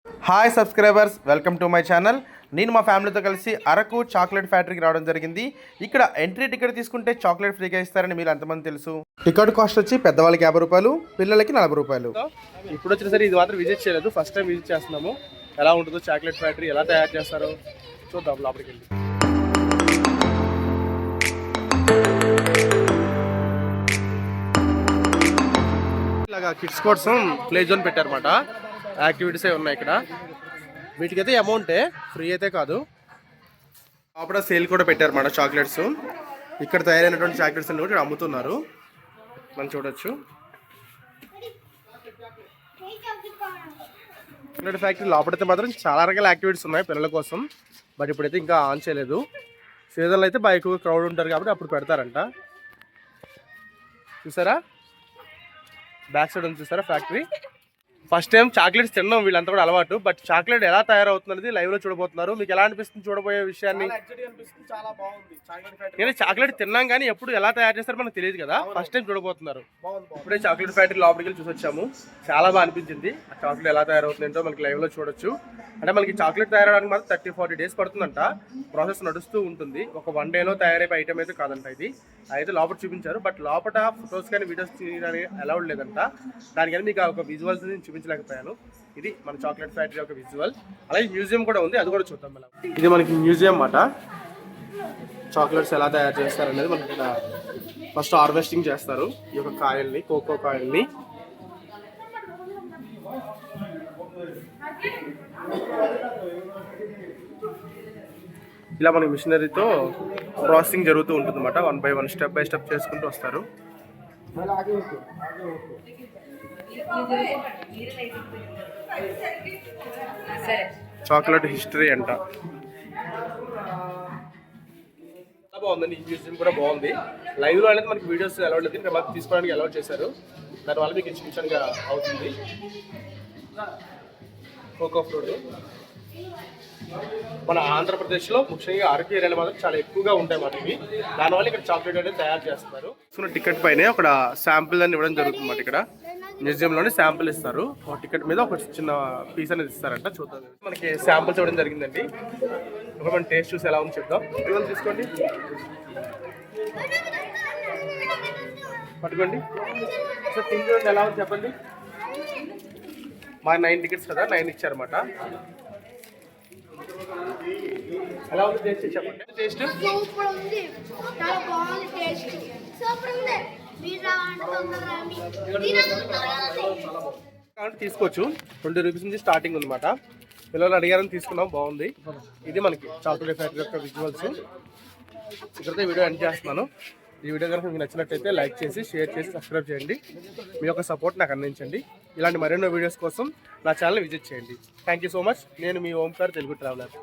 Hi subscribers, welcome to my channel. నేను మా ఫ్యామిలీతో కలిసి అరకు చాక్లెట్ ఫ్యాక్టరీకి రావడం జరిగింది. ఇక్కడ ఎంట్రీ టికెట్ తీసుకుంటే చాక్లెట్ ఫ్రీగా ఇస్తారని మీరు ఎంతమంది తెలుసు? టికెట్ కాస్ట్ వచ్చి పెద్దవాళ్ళకి 50 రూపాయలు, పిల్లలకి 40 రూపాయలు. ఇప్పుడు వచ్చిన సరే ఇది మాత్రం విజిట్ చేయలేదు, ఫస్ట్ టైం విజిట్ చేస్తున్నాము. ఎలా ఉంటుందో చాక్లెట్ ఫ్యాక్టరీ, ఎలా తయారు చేస్తారో చూద్దాం లోపలికి వెళ్ళి. ఇలాగా కిడ్స్ కోసం ప్లే జోన్ పెట్టారన్నమాట. యాక్టివిటీస్ ఉన్నాయి ఇక్కడ. వీటికైతే అమౌంటే, ఫ్రీ అయితే కాదు. లోపల సేల్ కూడా పెట్టారన్నమాట చాక్లెట్స్. ఇక్కడ తయారైనటువంటి చాక్లెట్స్ అన్ని కూడా ఇక్కడ అమ్ముతున్నారు, మనం చూడొచ్చు. చాక్లెట్ ఫ్యాక్టరీ లోపలైతే మాత్రం చాలా రకాల యాక్టివిటీస్ ఉన్నాయి పిల్లల కోసం. బట్ ఇప్పుడైతే ఇంకా ఆన్ చేయలేదు. సీజన్లో అయితే బాగా ఎక్కువ క్రౌడ్ ఉంటారు కాబట్టి అప్పుడు పెడతారంట. చూసారా బ్యాక్ సైడ్ ఉంది, చూసారా ఫ్యాక్టరీ. ఫస్ట్ టైం చాక్లెట్స్ తిన్నాం, వీళ్ళంతా కూడా అలవాటు. బట్ చాక్లెట్ ఎలా తయారవుతున్నది లైవ్ లో చూడబోతున్నారు. మీకు ఎలా అనిపిస్తుంది చూడబోయే విషయాన్ని? నేను చాక్లెట్ తిన్నాం కానీ ఎప్పుడు ఎలా తయారు చేస్తారో మనకు తెలియదు కదా, ఫస్ట్ టైం చూడబోతున్నారు. ఇప్పుడే చాక్లెట్ ఫ్యాక్టరీ లోపలికి వెళ్ళి చూసి వచ్చాము. చాలా బాగా అనిపించింది. ఆ చాక్లెట్ ఎలా తయారవుతుందో మనకి లైవ్ లో చూడొచ్చు. అంటే మనకి చాక్లెట్ తయారవడానికి మాత్రం 30-40 డేస్ పడుతుందంట. ప్రాసెస్ నడుస్తూ ఉంటుంది. ఒక 1 డేలో తయారైపోయే ఐటమ్ అయితే కాదంట ఇది. అయితే లోపల చూపించారు, బట్ లోపల ఫొటోస్ కానీ వీడియోస్ తీయడానికి అలౌడ్ లేదంట. దానికని మీకు ఒక విజువల్స్ చూపించలేకపోయాను. ఇది మన చాక్లెట్ ఫ్యాక్టరీ ఒక విజువల్. అలాగే మ్యూజియం కూడా ఉంది, అది కూడా చూద్దాం మనం. ఇది మనకి మ్యూజియం అన్నమాట. చాక్లెట్స్ ఎలా తయారు చేస్తారు అనేది మనకి ఫస్ట్ హార్వెస్టింగ్ చేస్తారు. ఈ యొక్క కాయల్ని, కోకో కాయల్ని. ఇలా మనకి మిషనరీతో ప్రాసెసింగ్ జరుగుతూ ఉంటుంది అన్నమాట. 1 by 1 స్టెప్ బై స్టెప్ చేసుకుంటూ వస్తారు. చాక్లెట్ హిస్టరీ అంట. బాగుందండి, ఈ మ్యూజియం కూడా బాగుంది. లైవ్ లో అనేది మనకి వీడియోస్ అలౌడ్ లేదు, ఇంకా మాకు తీసుకోవడానికి అలౌడ్ చేశారు. దానివల్ల మీకు ఇన్స్పిరేషన్గా అవుతుంది. కోకో ఫ్రూట్ మన ఆంధ్రప్రదేశ్లో ముఖ్యంగా అరకు ఏరియాలో మాత్రం చాలా ఎక్కువగా ఉంటాయి మనకి. దానివల్ల ఇక్కడ చాక్లెట్ అనేది తయారు చేస్తున్నారు. టికెట్ పైన ఒక శాంపిల్ అని ఇవ్వడం జరుగుతుంది అన్నమాట. ఇక్కడ మ్యూజియంలోనే శాంపిల్ ఇస్తారు. ఒక టికెట్ మీద ఒక చిన్న పీస్ అనేది ఇస్తారంట. చూద్దాం. మనకి శాంపిల్స్ ఇవ్వడం జరిగిందండి. ఒక మనం టేస్ట్ చూసి ఎలా ఉంది చెప్దాం. ఇవన్నీ తీసుకోండి, పట్టుకోండి. సో తిండి ఎలా ఉంది చెప్పండి. మా 9 టికెట్స్ కదా, 9 ఇచ్చారన్నమాట. ఎలా ఉంది టేస్ట్ చెప్పండి. టేస్ట్ సూపర్ ఉంది, చాలా బాగుంది. టేస్ట్ సూపర్ ఉంది. తీసుకోవచ్చు. 20 రూపీస్ నుంచి స్టార్టింగ్ ఉందన్నమాట. పిల్లలు అడిగారని తీసుకున్నాం, బాగుంది. ఇది మనకి చాక్లెట్ ఫ్యాక్టరీ యొక్క విజువల్స్. ఇక్కడైతే వీడియో ఎండ్ చేస్తున్నాను. ఈ వీడియో కనుక మీకు నచ్చినట్లయితే లైక్ చేసి, షేర్ చేసి, సబ్స్క్రైబ్ చేయండి. మీ యొక్క సపోర్ట్ నాకు అందించండి. ఇలాంటి మరెన్నో వీడియోస్ కోసం నా ఛానల్ విజిట్ చేయండి. Thank you so much. నేను మీ ఓంకార్ తెలుగు ట్రావెలర్.